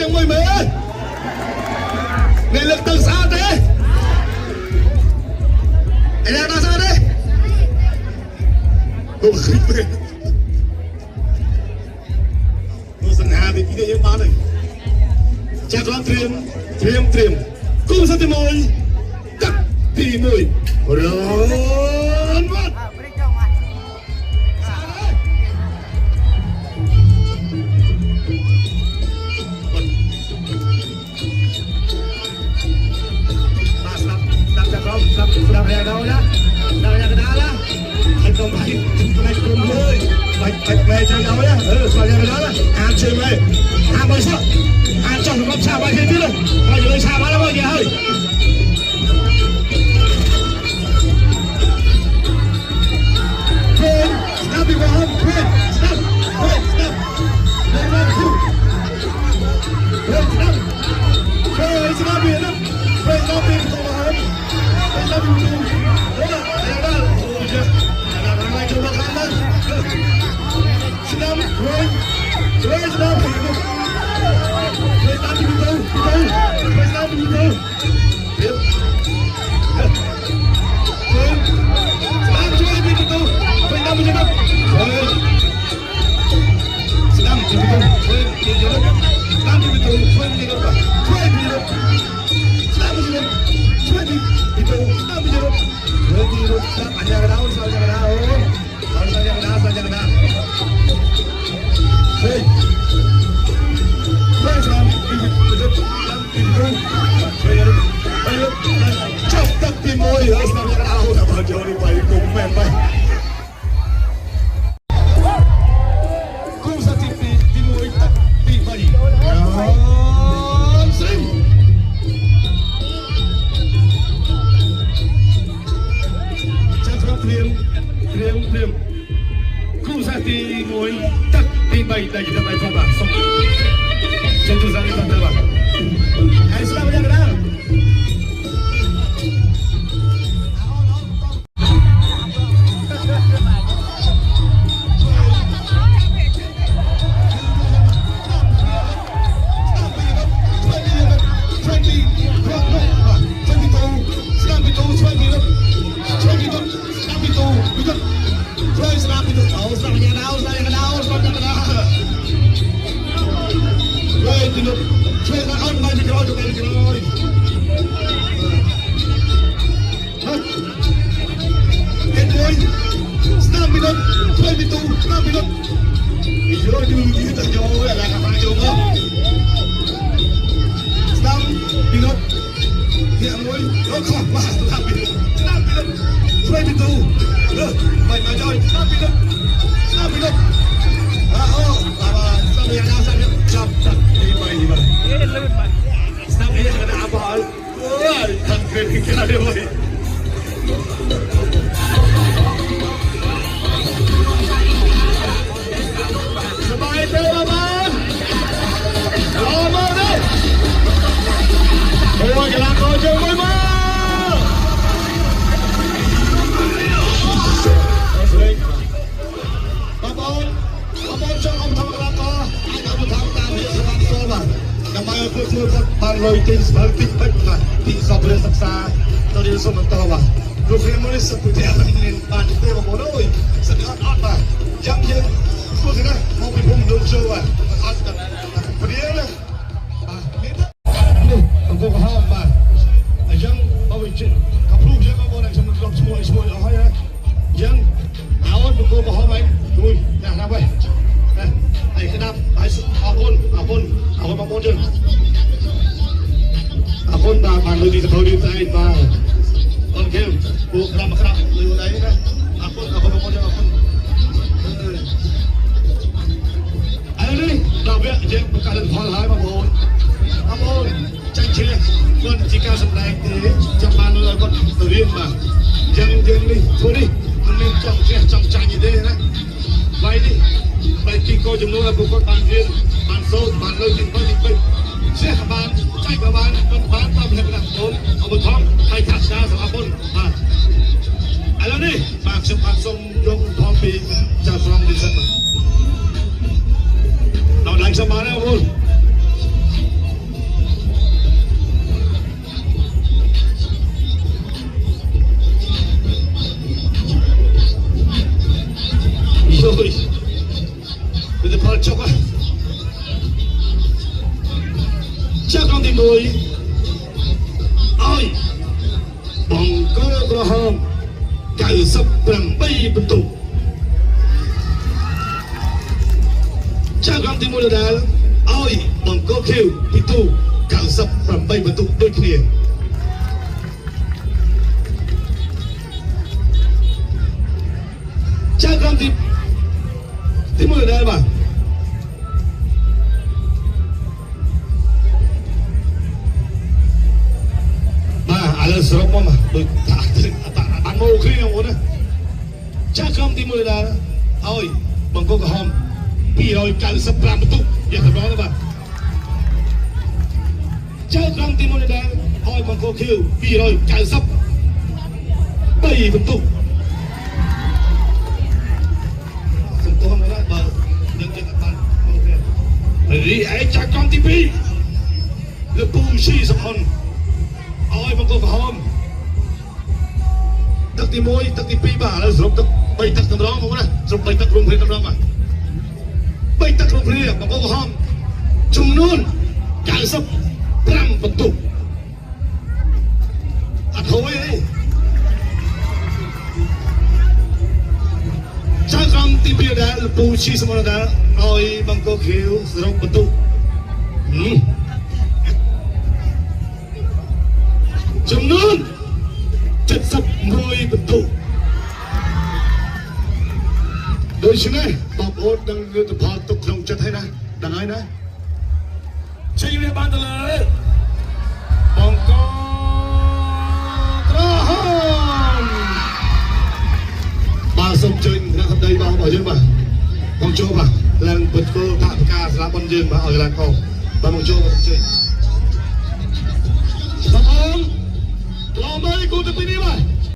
ចឹងមួយមើលអ្នកលើកទៅស្អាតទេអីណាដល់ស្អាតទេអូខេមើលសង្ហាពីពីយើងបានហើយចាក់ឡើងត្រៀមគូសទី1កាត់ទី1រនវត្តស្ដាប់យ៉ាងដល់ណាដល់យ៉ាងដល់ណាហើយកុំឲ្យក្រុមលើបាច់មេជួយដល់ណាស្ដាប់យ៉ាងដល់ណាអានជួយមេអានបើសោះអានចង់រំឆាបាយទៀតទៅហើយលើឆាបានមកយាហើយស្ដាប់ពីបងស្ដាប់ស្ដាប់ពីណាពេលដល់ពីទៅហើយStop! 98 បន្ទុកចាក្រុមទី1ដដែលឲ្យបង្គោលខៀវពីទូ98បន្ទុកដូចគ្នាចាក្រុមទី1ដដែលបាទឥឡូវសរុបមកដូចថាបានមកគ្នាហ្នឹងណាចាក្រុមទី1ដែរឲ្យបង្គោលក្រហម295បន្ទុកយ៉ាងតម្រង់បាទចាក្រុមទី1ដែរឲ្យបង្គោលខៀវ293បន្ទុកសំទោសមកណាបើយើងចិត្តបានមកគ្នារីឯចាក្រុមទី2លោកពូស៊ីសំហុនឲ្យបង្គោលក្រហមទឹកទី1ទឹកទី2បាទឥឡូវសរុបទឹក3ទឹកតម្រងមកណាសរុប3ទឹករួមគ្នាតម្រងបាទ3ទឹករួមគ្នាបង្គោលក្រហមចំនួន95បន្ទុកអត់ហួយទេចាក្រុមទី2ដែរលពូឈីសមរដែរឲ្យបង្គោលខៀវសរុបបន្ទុកចំនួន71បន្ទុកដូច្នេះបងប្អូនដឹងលទ្ធផលទុកក្នុងចិត្តហើយណាដឹងហើយណាជ័យវាបានទៅលើបង្គោលក្រហមបាទសូមជើញគណៈសម្ដីបងរបស់យើងបាទបងចូលបាទឡើងពិតគោលថាប្រកាសស្លាប់បងយើងបាទឲ្យឡើងកោបាទបងចូលបាទជើញបងប្អូនឡោមើលគូទៅពីនេះបាទ